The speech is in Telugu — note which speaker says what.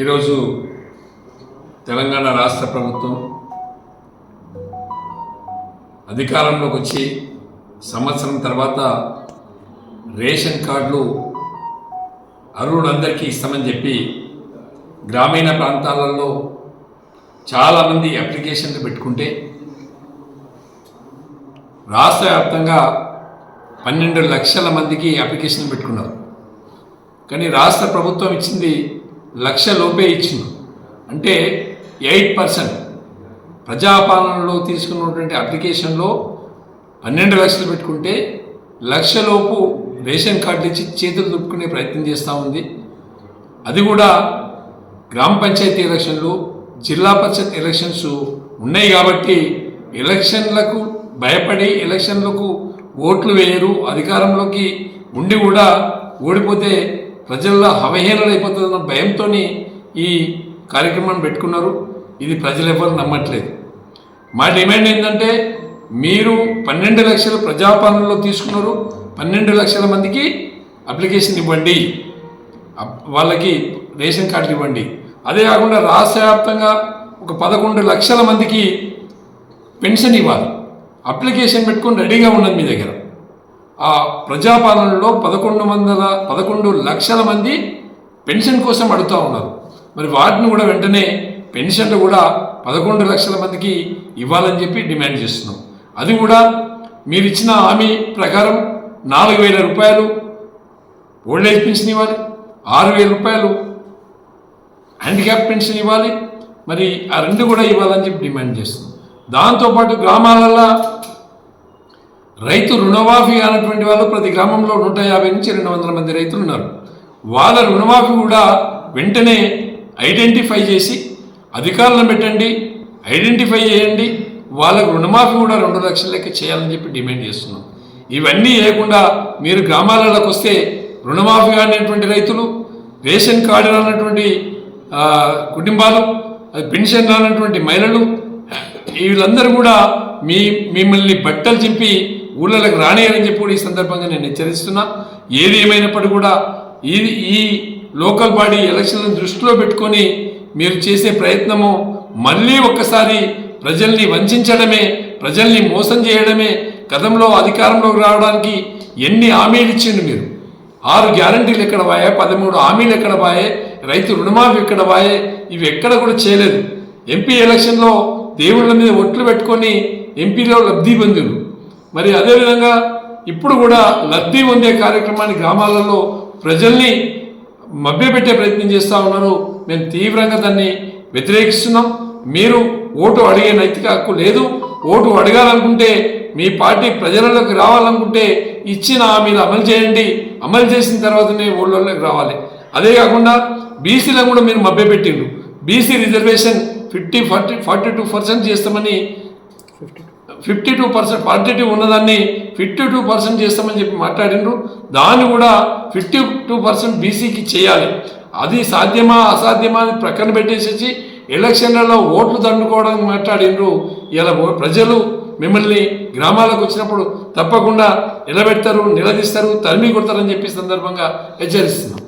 Speaker 1: ఈరోజు తెలంగాణ రాష్ట్ర ప్రభుత్వం అధికారంలోకి వచ్చి సంవత్సరం తర్వాత రేషన్ కార్డులు అర్హులందరికీ ఇస్తామని చెప్పి గ్రామీణ ప్రాంతాలలో చాలామంది అప్లికేషన్లు పెట్టుకుంటే రాష్ట్ర వ్యాప్తంగా 12 లక్షల మందికి అప్లికేషన్ పెట్టుకున్నారు. కానీ రాష్ట్ర ప్రభుత్వం ఇచ్చింది 1 లక్ష లోపే ఇచ్చింది. అంటే 8% ప్రజాపాలనలో తీసుకున్నటువంటి అప్లికేషన్లో 12 లక్షలు పెట్టుకుంటే 1 లక్ష లోపు రేషన్ కార్డులు ఇచ్చి చేతులు దుప్పుకునే ప్రయత్నం చేస్తూ ఉంది. అది కూడా గ్రామ పంచాయతీ ఎలక్షన్లు, జిల్లా పరిషత్ ఎలక్షన్స్ ఉన్నాయి కాబట్టి ఎలక్షన్లకు భయపడి ఎలక్షన్లకు ఓట్లు వేయరు, అధికారంలోకి ఉండి కూడా ఓడిపోతే ప్రజల్లో అవహేళన అయిపోతుందన్న భయంతో ఈ కార్యక్రమాన్ని పెట్టుకున్నారు. ఇది ప్రజలు ఎవరు నమ్మట్లేదు. మా డిమాండ్ ఏంటంటే మీరు 12 లక్షల ప్రజాపాలనలో తీసుకున్నారు, 12 లక్షల మందికి అప్లికేషన్ ఇవ్వండి, వాళ్ళకి రేషన్ కార్డులు ఇవ్వండి. అదే కాకుండా రాష్ట్ర వ్యాప్తంగా ఒక 11 లక్షల మందికి పెన్షన్ ఇవ్వాలి. అప్లికేషన్ పెట్టుకొని రెడీగా ఉన్నది మీ దగ్గర. ఆ ప్రజాపాలనలో 11 లక్షల మంది పెన్షన్ కోసం అడుగుతూ ఉన్నారు. మరి వాటిని కూడా వెంటనే పెన్షన్లు కూడా 11 లక్షల మందికి ఇవ్వాలని చెప్పి డిమాండ్ చేస్తున్నాం. అది కూడా మీరు ఇచ్చిన హామీ ప్రకారం 4,000 రూపాయలు ఓల్డ్ ఏజ్ పెన్షన్ ఇవ్వాలి, 6,000 రూపాయలు హ్యాండిక్యాప్ పెన్షన్ ఇవ్వాలి. మరి ఆ 2 కూడా ఇవ్వాలని చెప్పి డిమాండ్ చేస్తున్నాం. దాంతోపాటు గ్రామాలలో రైతు రుణమాఫీ అనేటువంటి వాళ్ళు ప్రతి గ్రామంలో 150 నుంచి 200 మంది రైతులు ఉన్నారు. వాళ్ళ రుణమాఫీ కూడా వెంటనే ఐడెంటిఫై చేసి అధికారులను పెట్టండి, ఐడెంటిఫై చేయండి, వాళ్ళకు రుణమాఫీ కూడా 2 లక్షల లెక్క చేయాలని చెప్పి డిమాండ్ చేస్తున్నాం. ఇవన్నీ లేకుండా మీరు గ్రామాలలోకి వస్తే రుణమాఫీ అనేటువంటి రైతులు, రేషన్ కార్డు రానటువంటి కుటుంబాలు, పెన్షన్ రానటువంటి మహిళలు, వీళ్ళందరూ కూడా మిమ్మల్ని బట్టలు చింపి ఊళ్ళకి రానియని చెప్పి కూడా ఈ సందర్భంగా నేను హెచ్చరిస్తున్నా. ఏది ఏమైనప్పటికీ కూడా ఈ లోకల్ బాడీ ఎలక్షన్లను దృష్టిలో పెట్టుకొని మీరు చేసే ప్రయత్నము మళ్ళీ ఒక్కసారి ప్రజల్ని వంచడమే, ప్రజల్ని మోసం చేయడమే. గతంలో అధికారంలోకి రావడానికి ఎన్ని హామీలు ఇచ్చిండు మీరు? 6 గ్యారంటీలు ఎక్కడ పోయే, 13 హామీలు ఎక్కడ పోయే, రైతు రుణమాఫీ ఎక్కడ పోయే? ఇవి ఎక్కడ కూడా చేయలేదు. ఎంపీ ఎలక్షన్లో దేవుళ్ళ మీద ఒట్లు పెట్టుకొని ఎంపీలో లబ్ధి పొందారు. మరి అదేవిధంగా ఇప్పుడు కూడా లబ్ధి పొందే కార్యక్రమాన్ని గ్రామాలలో ప్రజల్ని మభ్యపెట్టే ప్రయత్నం చేస్తూ ఉన్నారు. మేము తీవ్రంగా దాన్ని వ్యతిరేకిస్తున్నాం. మీరు ఓటు అడిగే నైతిక హక్కు లేదు. ఓటు అడగాలనుకుంటే మీ పార్టీ ప్రజలలోకి రావాలనుకుంటే ఇచ్చిన హామీలు అమలు చేయండి. అమలు చేసిన తర్వాతనే ఊళ్ళలోకి రావాలి. అదే కాకుండా బీసీలను కూడా మీరు మభ్యపెట్టిండ్రు. బీసీ రిజర్వేషన్ 42% చేస్తామని, 52% 42 ఉన్నదాన్ని 52% చేస్తామని చెప్పి మాట్లాడిండ్రు. దాన్ని కూడా 52% బీసీకి చేయాలి. అది సాధ్యమా అసాధ్యమా అని ప్రక్కన పెట్టేసేసి ఎలక్షన్లలో ఓట్లు దండుకోవడానికి మాట్లాడిండ్రు. ఇలా ప్రజలు మిమ్మల్ని గ్రామాలకు వచ్చినప్పుడు తప్పకుండా నిలబెడతారు, నిలదీస్తారు, తరిమి కొడతారని చెప్పి సందర్భంగా హెచ్చరిస్తున్నాం.